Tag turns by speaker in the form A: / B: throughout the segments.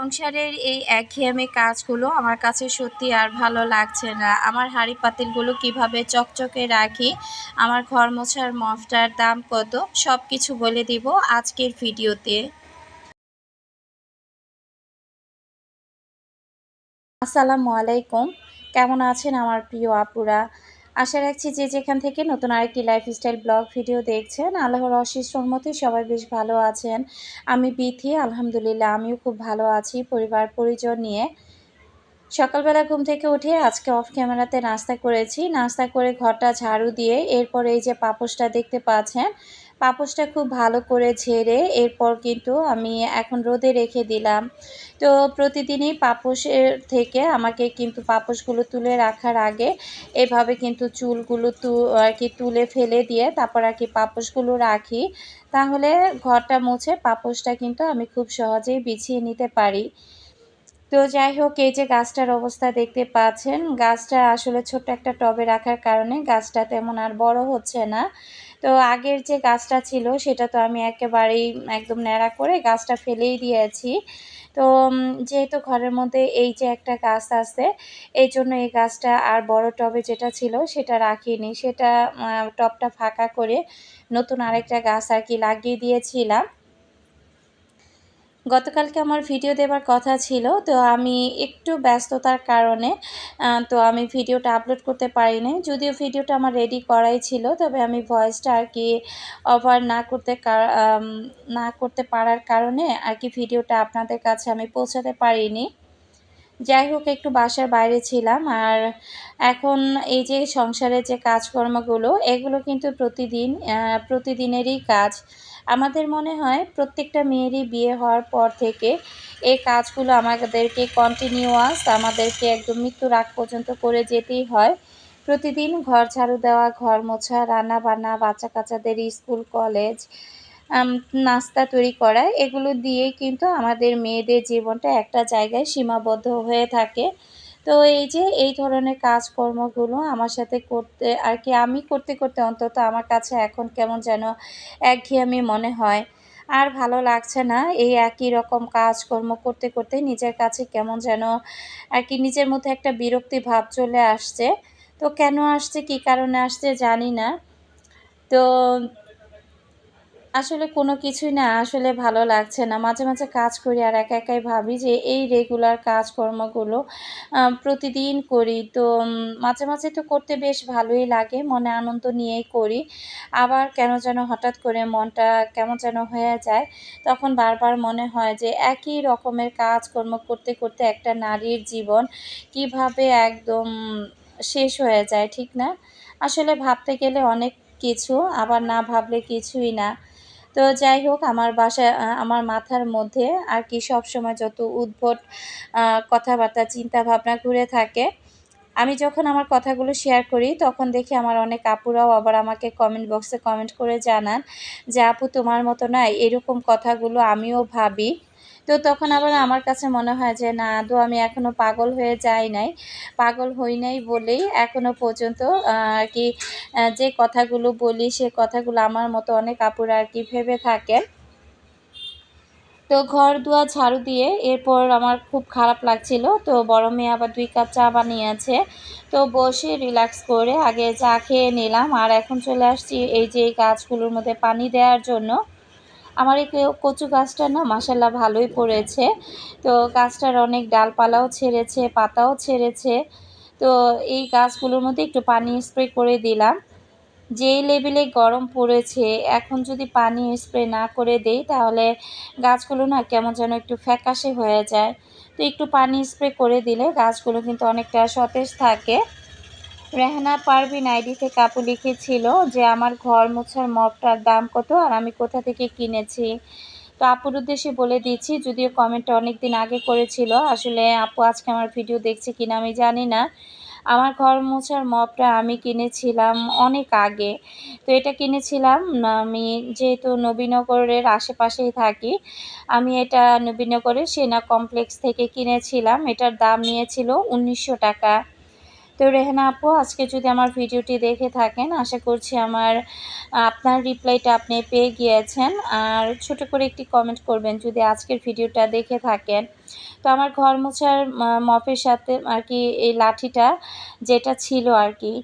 A: সংসারের এই একঘেয়েমি কাজগুলো আমার কাছে সত্যি আর ভালো লাগছে না। আমার হাঁড়ি পাতিলগুলো কিভাবে চকচকে রাখি, আমার ঘর মোছার মপটার দাম কত, সব কিছু বলে দিব আজকের ভিডিওতে। আসসালামু আলাইকুম। কেমন আছেন আমার প্রিয় আপুরা? আশা রাখছি যে যেখান থেকে নতুন আরেকটি লাইফস্টাইল ব্লগ ভিডিও দেখছেন, আল্লাহর অশেষ রহমতে সবাই বেশ ভালো আছেন। আমি বিথি, আলহামদুলিল্লাহ আমিও খুব ভালো আছি পরিবার পরিজন নিয়ে। সকালবেলা ঘুম থেকে উঠে আজকে অফ ক্যামেরাতে নাস্তা করেছি। নাস্তা করে ঘরটা ঝাড়ু দিয়ে এরপর এই যে পাপোশটা দেখতে পাচ্ছেন, পাপোশটা খুব ভালো করে ঝেড়ে এরপর কিন্তু আমি এখন রোদে রেখে দিলাম। তো প্রতিদিনই পাপোশের থেকে আমাকে কিন্তু পাপোশগুলো তুলে রাখার আগে এভাবে কিন্তু চুলগুলো আর কি তুলে ফেলে দিয়ে তারপর আর কি পাপোশগুলো রাখি। তাহলে ঘরটা মুছে পাপোশটা কিন্তু আমি খুব সহজেই বিছিয়ে নিতে পারি। তো যাই হোক, এই যে গাছটার অবস্থা দেখতে পাচ্ছেন, গাছটা আসলে ছোট্ট একটা টবে রাখার কারণে গাছটা তেমন আর বড় হচ্ছে না। তো আগের যে গাছটা ছিল সেটা তো আমি একেবারেই একদম ন্যাড়া করে গাছটা ফেলেই দিয়েছি। তো যেহেতু ঘরের মধ্যে এই যে একটা গাছ আছে, এইজন্য এই গাছটা আর বড় টবে যেটা ছিল সেটা রাখিনি। সেটা টবটা ফাঁকা করে নতুন আরেকটা গাছ আর কি লাগিয়ে দিয়েছিলাম। গতকালকে আমার ভিডিও দেবার কথা ছিল, তো আমি একটু ব্যস্ততার কারণে তো আমি ভিডিওটা আপলোড করতে পারিনি। যদিও ভিডিওটা আমার রেডি করাই ছিল, তবে আমি ভয়েসটা আর কি ওভার না করতে পারার কারণে আর কি ভিডিওটা আপনাদের কাছে আমি পৌঁছাতে পারিনি। যাই হোক, একটু বাসার বাইরে ছিলাম। আর এখন এই যে সংসারের যে কাজকর্মগুলো, এগুলো কিন্তু প্রতিদিনেরই কাজ। আমাদের মনে হয় প্রত্যেকটা মেয়েরই বিয়ে হওয়ার পর থেকে এই কাজগুলো আমাদেরকে আমাদেরকে একদম মৃত্যুর আগ পর্যন্ত করে যেতেই হয়। প্রতিদিন ঘর ঝাড়ু দেওয়া, ঘর মোছা, রান্না বান্না, বাচ্চা কাচ্চাদের স্কুল কলেজ, আম নাস্তা তৈরি করা, এগুলো দিয়েই কিন্তু আমাদের মেয়েদের জীবনটা একটা জায়গায় সীমাবদ্ধ হয়ে থাকে। তো এই যে এই ধরনের কাজকর্মগুলো আমার সাথে করতে আর কি আমি করতে, করতে অন্তত আমার কাছে এখন কেমন যেন একঘেয়েমি মনে হয়। আর ভালো লাগছে না এই একই রকম কাজকর্ম করতে, করতে নিজের কাছে কেমন যেন আর কি নিজের মধ্যে একটা বিরক্তি ভাব চলে আসছে। তো কেন আসছে, কী কারণে আসছে জানি না। তো আসলে কোনো কিছুই না আসলে ভালো লাগছে না। মাঝে, মাঝে কাজ করি আর একা একাই ভাবি যে এই রেগুলার কাজকর্মগুলো প্রতিদিন করি। তো মাঝে, মাঝে তো করতে বেশ ভালোই লাগে। মনে আনন্দ নিয়েই করি। আবার কেন যেন হঠাৎ করে মনটা কেমন যেন হয়ে যায়। তখন বারবার মনে হয় যে একই রকমের কাজকর্ম করতে, করতে একটা নারীর জীবন কিভাবে একদম শেষ হয়ে যায়, ঠিক না? আসলে ভাবতে গেলে অনেক কিছু, আবার না ভাবলে কিছুই না। তো যাই হোক, আমার বাসায় আমার মাথার মধ্যে আর কি সবসময় যত উদ্ভট কথাবার্তা, চিন্তাভাবনা ঘুরে থাকে। আমি যখন আমার কথাগুলো শেয়ার করি তখন দেখি আমার অনেক আপুরাও আবার আমাকে কমেন্ট বক্সে কমেন্ট করে জানান যে, "আপু তোমার মতো না, এরকম কথাগুলো আমিও ভাবি।" তো তখন আবার আমার কাছে মনে হয় যে না, আদৌ আমি এখনও পাগল হয়ে যাই নাই। পাগল হই নাই বলেই এখনও পর্যন্ত আর কি যে কথাগুলো বলি সে কথাগুলো আমার মতো অনেক আপুরা আর কি ভেবে থাকেন। তো ঘর-দুয়ার ঝাড়ু দিয়ে এরপর আমার খুব খারাপ লাগছিল। তো বড় মেয়ে আবার ২ কাপ চা বানিয়েছে। তো বসে রিল্যাক্স করে আগে চা খেয়ে নিলাম। আর এখন চলে আসছি এই যে এই গাছগুলোর মধ্যে পানি দেওয়ার জন্য। আমার এই কচু গাছটা না মাশাআল্লাহ ভালোই পড়েছে। তো গাছটার অনেক ডালপালাও ছেড়েছে, পাতাও ছেড়েছে। তো এই গাছগুলোর মধ্যে একটু পানি স্প্রে করে দিলাম। যেই লেভেলে গরম পড়েছে, এখন যদি পানি স্প্রে না করে দেই তাহলে গাছগুলো না কেমন যেন একটু ফ্যাকাশে হয়ে যায়। তো একটু পানি স্প্রে করে দিলে গাছগুলো কিন্তু অনেকটা সতেজ থাকে। রেহানা পারভীন আইডি থেকে আপু লিখেছিল যে আমার ঘর মোছার মপটার দাম কত আর আমি কোথা থেকে কিনেছি। তো আপুর উদ্দেশ্যে বলে দিচ্ছি, যদিও কমেন্টটা অনেকদিন আগে করেছিল। আসলে আপু আজকে আমার ভিডিও দেখছে কিনা আমি জানি না। আমার ঘর মোছার মপটা আমি কিনেছিলাম অনেক আগে। তো এটা কিনেছিলাম আমি যেহেতু নবীনগরের আশেপাশেই থাকি। আমি এটা নবীনগরের সেনা কমপ্লেক্স থেকে কিনেছিলাম। এটার দাম নিয়েছিল ৳১৯০০। তো রেহানা আপু, আজকে যদি আমার ভিডিওটি দেখে থাকেন, আশা করছি আপনার রিপ্লাইটা আপনি পেয়ে গিয়েছেন। আর ছোট করে একটি কমেন্ট করবেন যদি আজকের ভিডিওটা দেখে থাকেন। তো আমার ঘর মোছার মপের সাথে আর কি এই লাঠিটা যেটা ছিল আর কি,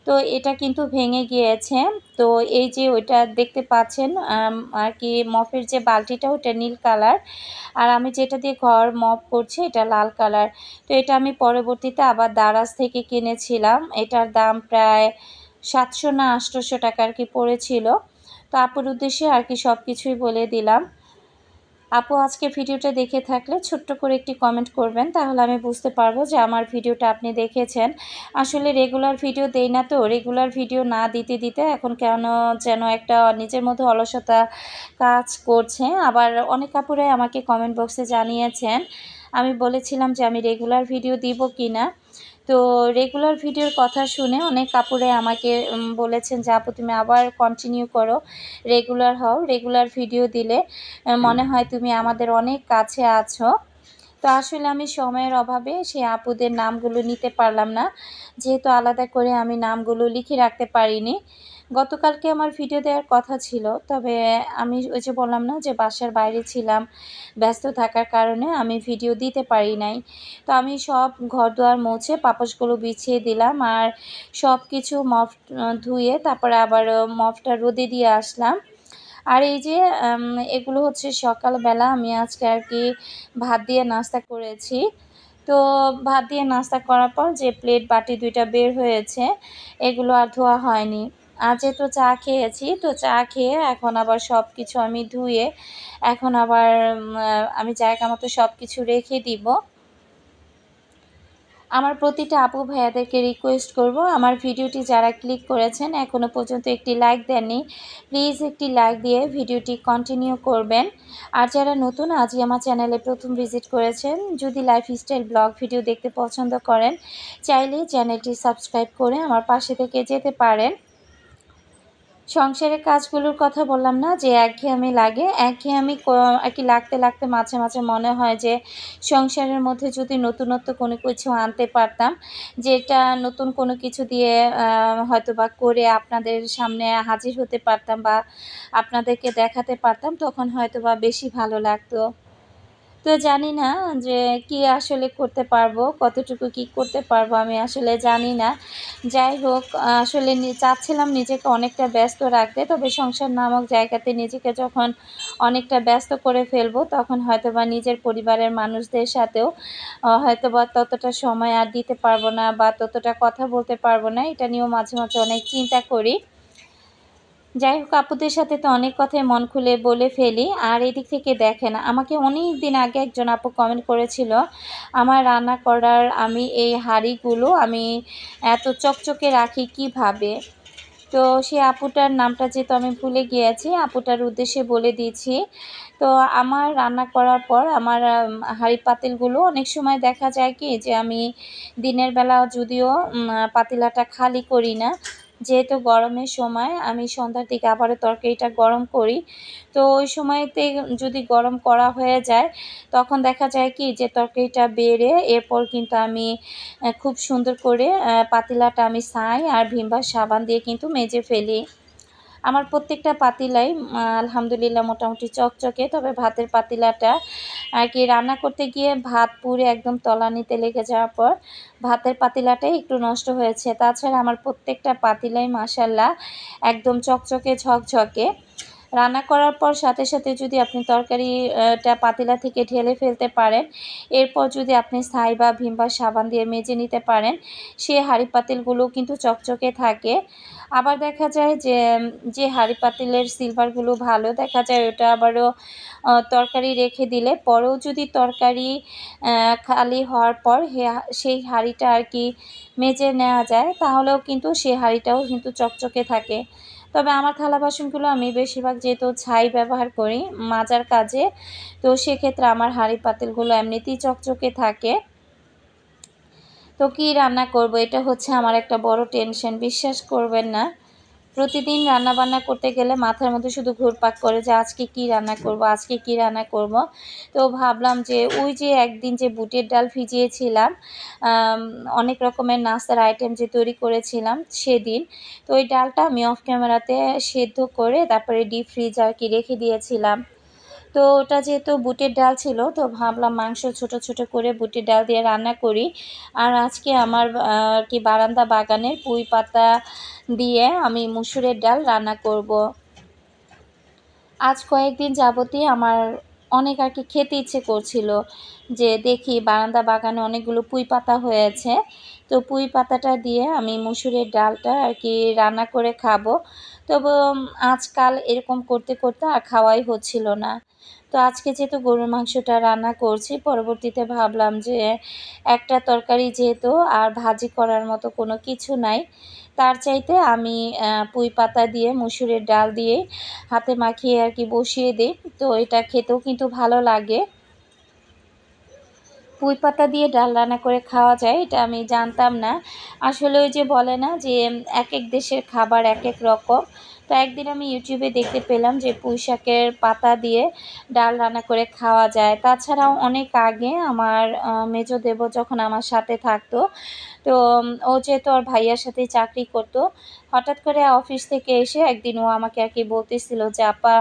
A: তো এটা কিন্তু ভেঙে গিয়েছে। তো এই যে ওইটা দেখতে পাচ্ছেন আর কি, মপের যে বালতিটা ওটা নীল কালার, আর আমি যেটা দিয়ে ঘর মপ করছি এটা লাল কালার। তো এটা আমি পরবর্তীতে আবার দারাজ থেকে কিনেছিলাম। এটার দাম প্রায় 700 না 800 টাকা আর কি পড়েছিল। তো আপুর উদ্দেশ্যে আর কি সব কিছুই বলে দিলাম। আপু আজকে ভিডিওটা দেখে থাকলে ছোট্ট করে একটি কমেন্ট করবেন, তাহলে আমি বুঝতে পারবো যে আমার ভিডিওটা আপনি দেখেছেন। আসলে রেগুলার ভিডিও দেই না, তো রেগুলার ভিডিও না দিতে দিতে এখন কেন যেন একটা নিজের মধ্যে অলসতা কাজ করছে। আবার অনেক আপুরাই আমাকে কমেন্ট বক্সে জানিয়েছেন, আমি বলেছিলাম যে আমি রেগুলার ভিডিও দিব কি না। তো রেগুলার ভিডিওর কথা শুনে অনেক আপুরাই আমাকে বলেছেন যে আপু তুমি আবার কন্টিনিউ করো, রেগুলার হও, রেগুলার ভিডিও দিলে মনে হয় তুমি আমাদের অনেক কাছে আছো। তো আসলে আমি সময়ের অভাবে সেই আপুদের নামগুলো নিতে পারলাম না, যেহেতু আলাদা করে আমি নামগুলো লিখে রাখতে পারিনি। গতকালকে আমার ভিডিও দেওয়ার কথা ছিল, তবে আমি ওই যে বললাম না যে বাসার বাইরে ছিলাম, ব্যস্ত থাকার কারণে আমি ভিডিও দিতে পারি নাই। তো আমি সব ঘরদুয়ার মুছে পাপোশগুলো বিছিয়ে দিলাম, আর সব কিছু মপ ধুয়ে তারপরে আবার মপটা রোদে দিয়ে আসলাম। আর এই যে এগুলো হচ্ছে সকালবেলা আমি আজকে আর কি ভাত দিয়ে নাস্তা করেছি। তো ভাত দিয়ে নাস্তা করার পর যে প্লেট বাটি 2টা বের হয়েছে, এগুলো আর ধোয়া হয়নি। আর যেহেতু চা খেয়েছি, তো চা খেয়ে এখন আবার সব কিছু আমি ধুয়ে এখন আবার আমি জায়গা মতো সব কিছু রেখে দিব। আমার প্রতিটা আপু ভাইয়াদেরকে রিকোয়েস্ট করব, আমার ভিডিওটি যারা ক্লিক করেছেন এখনও পর্যন্ত একটি লাইক দেননি, প্লিজ একটি লাইক দিয়ে ভিডিওটি কন্টিনিউ করবেন। আর যারা নতুন আজই আমার চ্যানেলে প্রথম ভিজিট করেছেন, যদি লাইফস্টাইল ব্লগ ভিডিও দেখতে পছন্দ করেন, চাইলে চ্যানেলটি সাবস্ক্রাইব করে আমার পাশে থেকে যেতে পারেন। সংসারের কাজগুলোর কথা বললাম না যে একঘেয়েমি লাগে, একঘেয়েমি আর কি লাগতে লাগতে মাঝে মাঝে মনে হয় যে সংসারের মধ্যে যদি নতুনত্ব কোনো কিছু আনতে পারতাম, যেটা নতুন কোনো কিছু দিয়ে হয়তো বা করে আপনাদের সামনে হাজির হতে পারতাম বা আপনাদেরকে দেখাতে পারতাম, তখন হয়তো বা বেশি ভালো লাগতো। তো জানি না যে কি আসলে করতে পারবো, কতটুকু কি করতে পারবো আমি আসলে জানি না। যাই হোক, আসলে চাচ্ছিলাম নিজেকে অনেকটা ব্যস্ত রাখতে, তবে সংসার নামক জায়গাতে নিজেকে যখন অনেকটা ব্যস্ত করে ফেলবো, তখন হয়তোবা নিজের পরিবারের মানুষদের সাথেও হয়তোবা ততটা সময় আর দিতে পারবো না বা ততটা কথা বলতে পারবো না। এটা নিয়েও মাঝে মাঝে অনেক চিন্তা করি। যাই হোক, আপুদের সাথে তো অনেক কথাই মন খুলে বলে ফেলি। আর এদিক থেকে দেখেন, আমাকে অনেক দিন আগে একজন আপু কমেন্ট করেছিল আমার রান্না করার আমি এই হাঁড়িগুলো আমি এত চকচকে রাখি কিভাবে। তো সেই আপুটার নামটা যেহেতু আমি ভুলে গিয়েছি, আপুটার উদ্দেশ্যে বলে দিয়েছি। তো আমার রান্না করার পর আমার হাঁড়ি পাতিলগুলো অনেক সময় দেখা যায় কি যে আমি দিনের বেলা যদিও পাতিলাটা খালি করি না, যেহেতু গরমের সময় আমি সন্ধ্যার দিকে আবারও তরকারিটা গরম করি। তো ওই সময়তে যদি গরম করা হয়ে যায়, তখন দেখা যায় কি যে তরকারিটা বেড়ে এরপর কিন্তু আমি খুব সুন্দর করে পাতিলাটা আমি ছাই আর ভিম বার সাবান দিয়ে কিন্তু মেজে ফেলি। আমার প্রত্যেকটা পাতিলাই আলহামদুলিল্লাহ মোটামুটি চকচকে। তবে ভাতের পাতিলাটা আর কি রান্না করতে গিয়ে ভাত পুড়ে একদম তলানিতে লেগে যাওয়ার পর ভাতের পাতিলাটাই একটু নষ্ট হয়েছে। তাছাড়া আমার প্রত্যেকটা পাতিলাই মাশাআল্লাহ একদম চকচকে ঝকঝকে। রান্না করার পর সাথে সাথে যদি আপনি তরকারিটা পাতিলা থেকে ঢেলে ফেলতে পারেন, এরপর যদি আপনি ছাই বা ভিম বার সাবান দিয়ে মেজে নিতে পারেন, সে হাঁড়ি পাতিলগুলো কিন্তু চকচকে থাকে। আবার দেখা যায় যে যে হাঁড়ি পাতিলের সিলভারগুলো ভালো, দেখা যায় ওটা আবারও তরকারি রেখে দিলে পরেও যদি তরকারি খালি হওয়ার পর সেই হাঁড়িটা আর কি মেজে নেওয়া যায়, তাহলেও কিন্তু সেই হাঁড়িটাও কিন্তু চকচকে থাকে। তবে আমার থালা বাসনগুলো আমি বেশিরভাগ যেহেতু ছাই ব্যবহার করি মাজার কাজে, তো সেক্ষেত্রে আমার হাঁড়ি পাতিলগুলো এমনিতেই চকচকে থাকে। তো কী রান্না করব, এটা হচ্ছে আমার একটা বড় টেনশন, বিশ্বাস করবেন না। প্রতিদিন রান্নাবান্না করতে গেলে মাথার মধ্যে শুধু ঘুরপাক করে যে আজকে কি রান্না করব, আজকে কি রান্না করব। তো ভাবলাম যে ওই যে একদিন যে বুটের ডাল ভিজিয়েছিলাম, আম অনেক রকমের নাস্তার আইটেম যে তৈরি করেছিলাম সেদিন, তো ওই ডালটা আমি অফ ক্যামেরাতে সেদ্ধ করে তারপরে ডিপ ফ্রিজ আর কি রেখে দিয়েছিলাম। তো ওটা যেহেতু বুটের ডাল ছিল, তো ভাবলাম মাংস ছোট ছোট করে বুটের ডাল দিয়ে রান্না করি। আর আজকে আমার আর কি বারান্দা বাগানের পুঁই পাতা দিয়ে আমি মুসুরের ডাল রান্না করব। আজ কয়েকদিন যাবতই আমার অনেক আর কি খেতে ইচ্ছে করছিল, যে দেখি বারান্দা বাগানে অনেকগুলো পুঁই পাতা হয়েছে, তো পুঁই পাতাটা দিয়ে আমি মুসুরের ডালটা আর কি রান্না করে খাবো। তবে আজকাল এরকম করতে করতে আর খাওয়াই হচ্ছিল না। তো আজকে যেহেতু গরুর মাংসটা রান্না করছি, পরবর্তীতে ভাবলাম যে একটা তরকারি যেহেতু আর ভাজি করার মতো কোনো কিছু নাই, তার চাইতে আমি পুঁই পাতা দিয়ে মুসুরের ডাল দিয়ে হাতে মাখিয়ে আর কি বসিয়ে দিই। তো এটা খেতেও কিন্তু ভালো লাগে। পুঁই পাতা দিয়ে ডাল রান্না করে খাওয়া যায়, এটা আমি জানতাম না। আসলে ওই যে বলে না যে এক এক দেশের খাবার এক এক রকম। তো একদিন আমি ইউটিউবে দেখতে পেলাম যে পুঁই শাকের পাতা দিয়ে ডাল রান্না করে খাওয়া যায়। তাছাড়াও অনেক আগে আমার মেজো দেবর যখন আমার সাথে থাকতো, তো ও যেহেতু ওর ভাইয়ার সাথে চাকরি করত, হঠাৎ করে অফিস থেকে এসে একদিন ও আমাকে আর কি বলতেছিল যে আপা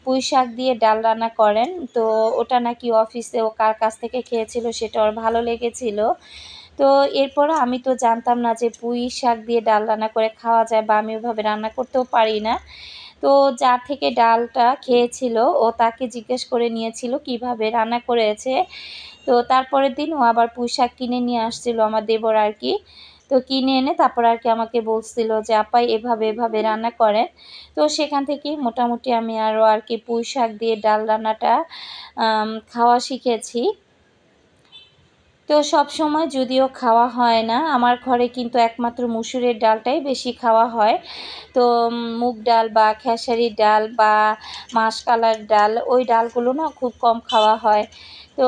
A: পুঁই শাক দিয়ে ডাল রান্না করেন। তো ওটা নাকি অফিসে ও কার কাছ থেকে খেয়েছিল সেটা ওর ভালো লেগেছিল। তো এরপর আমি তো জানতাম না যে পুঁই শাক দিয়ে ডাল রান্না করে খাওয়া যায়, বা আমি ওইভাবে রান্না করতেও পারি না। তো যার থেকে ডালটা খেয়েছিল ও তাকে জিজ্ঞেস করে নিয়েছিল কিভাবে রান্না করেছে। তো তারপরের দিন ও আবার পুঁই শাক কিনে নিয়ে আসছিল আমার দেবর আর কি। তো কিনে এনে তারপর আর কি আমাকে বলছিল যে আপা এভাবে এভাবে রান্না করেন। তো সেখান থেকেই মোটামুটি আমি আরও আর কি পুঁই শাক দিয়ে ডাল রান্নাটা খাওয়া শিখেছি। তো সবসময় যদিও খাওয়া হয় না, আমার ঘরে কিন্তু একমাত্র মুসুরের ডালটাই বেশি খাওয়া হয়। তো মুগ ডাল বা খেসারির ডাল বা মাসকলাইর ডাল, ওই ডালগুলো না খুব কম খাওয়া হয়। তো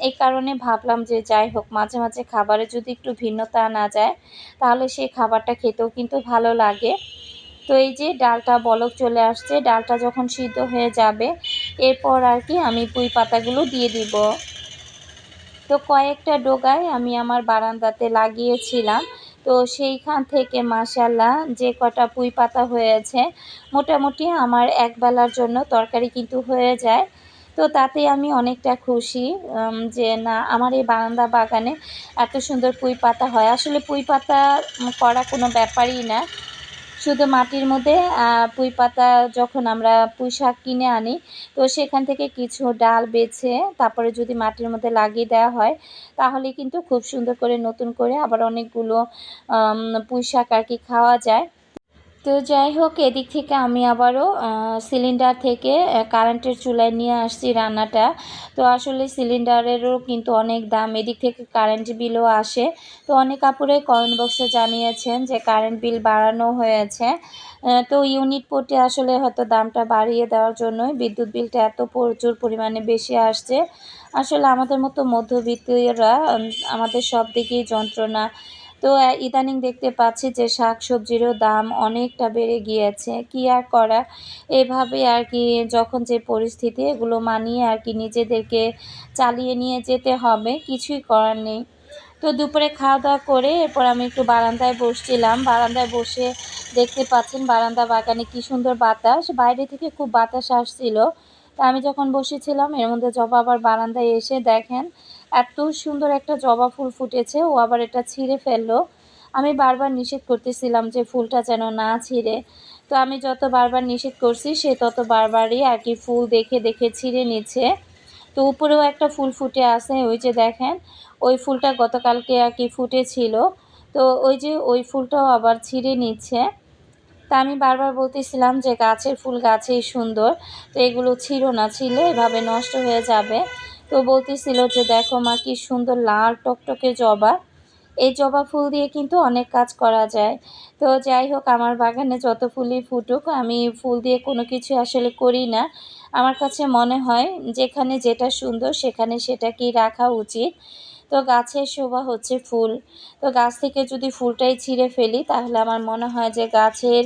A: এই কারণে ভাবলাম যে যাই হোক, মাঝে মাঝে খাবারে যদি একটু ভিন্নতা আনা যায় তাহলে সেই খাবারটা খেতেও কিন্তু ভালো লাগে। তো এই যে ডালটা বলক চলে আসছে, ডালটা যখন সিদ্ধ হয়ে যাবে এরপর আর কি আমি পুঁই পাতাগুলো দিয়ে দিব। তো কয়েকটা ডোগায় আমি আমার বারান্দাতে লাগিয়েছিলাম। তো সেইখান থেকে মাশাআল্লাহ যে কটা পুঁই পাতা হয়েছে, মোটামুটি আমার একবেলার জন্য তরকারি কিন্তু হয়ে যায়। তো তাতে আমি অনেকটা খুশি, যে না আমার এই বারান্দা বাগানে এত সুন্দর পুঁই পাতা হয়। আসলে পুঁই পাতা করা কোনো ব্যাপারই না। শুধু মাটির মধ্যে পুঁই পাতা যখন আমরা পুঁই শাক কিনে আনি, তো সেখান থেকে কিছু ডাল বেছে তারপরে যদি মাটির মধ্যে লাগিয়ে দেওয়া হয়, তাহলে কিন্তু খুব সুন্দর করে নতুন করে আবার অনেকগুলো পুঁই শাক আর কি খাওয়া যায়। তো যাই হোক, এদিক থেকে আমি আবারও সিলিন্ডার থেকে কারেন্টের চুলায় নিয়ে আসছি রান্নাটা। তো আসলে সিলিন্ডারেরও কিন্তু অনেক দাম, এদিক থেকে কারেন্ট বিলও আসে। তো অনেক আপুরাই কমেন্ট বক্সে জানিয়েছেন যে কারেন্ট বিল বাড়ানো হয়েছে। তো ইউনিট প্রতি আসলে হয়তো দামটা বাড়িয়ে দেওয়ার জন্যই বিদ্যুৎ বিলটা এত প্রচুর পরিমাণে বেশি আসছে। আসলে আমাদের মতো মধ্যবিত্তরা আমাদের সব দিকেই যন্ত্রণা। তো ইদানিং দেখতে পাচ্ছি যে শাকসবজিরও দাম অনেকটা বেড়ে গিয়েছে। কি আর করা, এভাবে আর কি যখন যে পরিস্থিতি, এগুলো মানিয়ে আর কি নিজেদেরকে চালিয়ে নিয়ে যেতে হবে, কিছুই করার নেই। তো দুপুরে খাওয়া-দাওয়া করে এরপর আমি একটু বারান্দায় বসছিলাম। বারান্দায় বসে দেখতে পাচ্ছেন বারান্দা বাগানে কি সুন্দর বাতাস। বাইরে থেকে খুব বাতাস আসছিল। তো আমি যখন বসেছিলাম এর মধ্যে জবা আবার বারান্দায় এসে দেখেন এত সুন্দর একটা জবা ফুল ফুটেছে, ও আবার এটা ছিঁড়ে ফেললো। আমি বারবার নিষেধ করতেছিলাম যে ফুলটা যেন না ছিঁড়ে। তো আমি যত বারবার নিষেধ করছি সে তত বারবারই আর কি ফুল দেখে দেখে ছিঁড়ে নিচ্ছে। তো উপরেও একটা ফুল ফুটে আছে, ওই যে দেখেন ওই ফুলটা গতকালকে আর কি ফুটেছিল। তো ওই যে ওই ফুলটাও আবার ছিঁড়ে নিচ্ছে। তা আমি বারবার বলতেছিলাম যে গাছের ফুল গাছেই সুন্দর, তো এগুলো ছিঁড়ো না, ছিঁড়লে এভাবে নষ্ট হয়ে যাবে। তো বলতেছিল যে দেখো মা কি সুন্দর লাল টকটকে জবা, এই জবা ফুল দিয়ে কিন্তু অনেক কাজ করা যায়। তো যাই হোক, আমার বাগানে যত ফুলই ফুটুক আমি ফুল দিয়ে কোনো কিছু আসলে করি না। আমার কাছে মনে হয় যেখানে যেটা সুন্দর সেখানে সেটাকেই রাখা উচিত। তো তো গাছের শোভা হচ্ছে ফুল। তো গাছ থেকে যদি ফুলটাই ছিঁড়ে ফেলি তাহলে আমার মনে হয় যে গাছের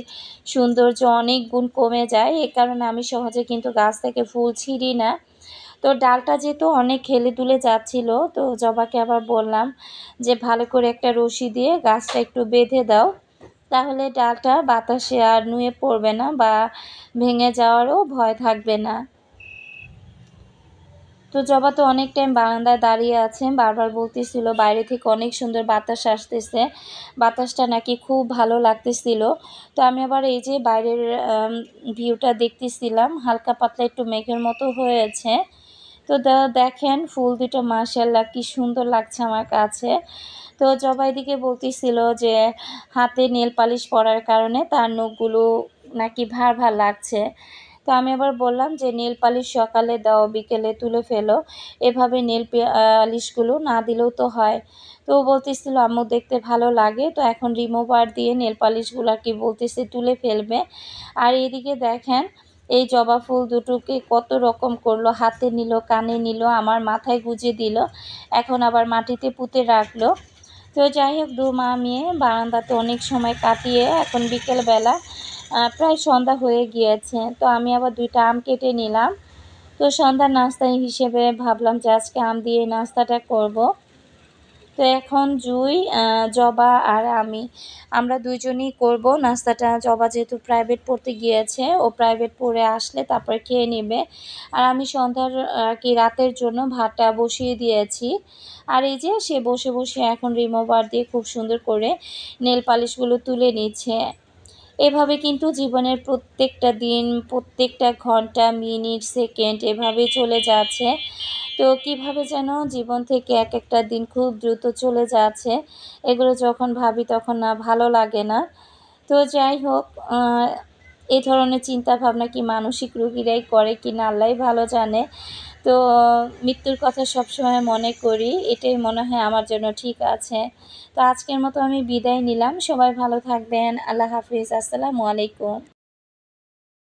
A: সৌন্দর্য অনেক গুণ কমে যায়। এ কারণে আমি সহজে কিন্তু গাছ থেকে ফুল ছিঁড়ি না। তো ডালটা যেহেতু অনেক হেলে দুলে যাচ্ছিল, তো জবাকে আবার বললাম যে ভালো করে একটা রশি দিয়ে গাছটা একটু বেঁধে দাও, তাহলে ডালটা বাতাসে আর নুয়ে পড়বে না বা ভেঙে যাওয়ারও ভয় থাকবে না। তো জবা তো অনেক টাইম বারান্দায় দাঁড়িয়ে আছে, বারবার বলতেছিল বাইরে থেকে অনেক সুন্দর বাতাস আসতেছে, বাতাসটা নাকি খুব ভালো লাগতেছিল। তো আমি আবার এই যে বাইরের ভিউটা দেখতেছিলাম, হালকা পাতলা একটু মেঘের মতো হয়েছে। তো দেখেন ফুল দুটো মাশাআল্লাহ কি সুন্দর লাগছে আমার কাছে। তো জবা এদিকে বলতেছিল যে হাতে নেল পালিশ পরার কারণে তার নখগুলো নাকি ভার ভার লাগছে। তো আমি আবার বললাম যে নেল পালিশ সকালে দাও, বিকেলে তুলে ফেলো, এভাবে নেল পালিশগুলো না দিলেও তো হয়। তো ও বলতেছিল আম্মু দেখতে ভালো লাগে, তো এখন রিমুভার দিয়ে নেল পালিশগুলো আর কি বলতেছে তুলে ফেলবে। আর এদিকে দেখেন এই জবা ফুল দুটোকে কত রকম করলো, হাতে নিল, কানে নিল, আমার মাথায় গুঁজে দিল, এখন আবার মাটিতে পুঁতে রাখলো। তো যাই হোক মা মেয়ে বারান্দাতে অনেক সময় কাটিয়ে এখন বিকেলবেলা প্রায় সন্ধ্যা হয়ে গিয়েছে। তো আমি আবার 2টা আম কেটে নিলাম। তো সন্ধ্যার নাস্তা হিসেবে ভাবলাম যে আজকে আম দিয়ে নাস্তাটা করব। তো এখন জুই, জবা আর আমরা দুইজনই করব নাস্তাটা। জবা যেহেতু প্রাইভেট পড়তে গিয়েছে, ও প্রাইভেট পড়ে আসলে তারপরে খেয়ে নেবে। আর আমি সন্ধ্যার কি রাতের জন্য ভাতটা বসিয়ে দিয়েছি। আর এই যে সে বসে বসে এখন রিমুভার দিয়ে খুব সুন্দর করে নেল পালিশগুলো তুলে নিচ্ছে। এভাবে কিন্তু জীবনের প্রত্যেকটা দিন, প্রত্যেকটা ঘন্টা, মিনিট, সেকেন্ড এভাবেই চলে যাচ্ছে। তো কিভাবে যেন জীবন থেকে একটা দিন খুব দ্রুত চলে যাচ্ছে। এগুলো যখন ভাবি তখন না ভালো লাগে না। তো যাই হোক, আ এই ধরনের চিন্তাভাবনা কি মানসিক রোগীরাই করে কিনা আল্লাহই ভালো জানে। তো মৃত্যুর কথা সবসময় মনে করি, এটাই মনে হয় আমার জন্য ঠিক আছে। তো আজকের মতো আমি বিদায় নিলাম। সবাই ভালো থাকবেন। আল্লাহ হাফিজ। আসসালামু আলাইকুম।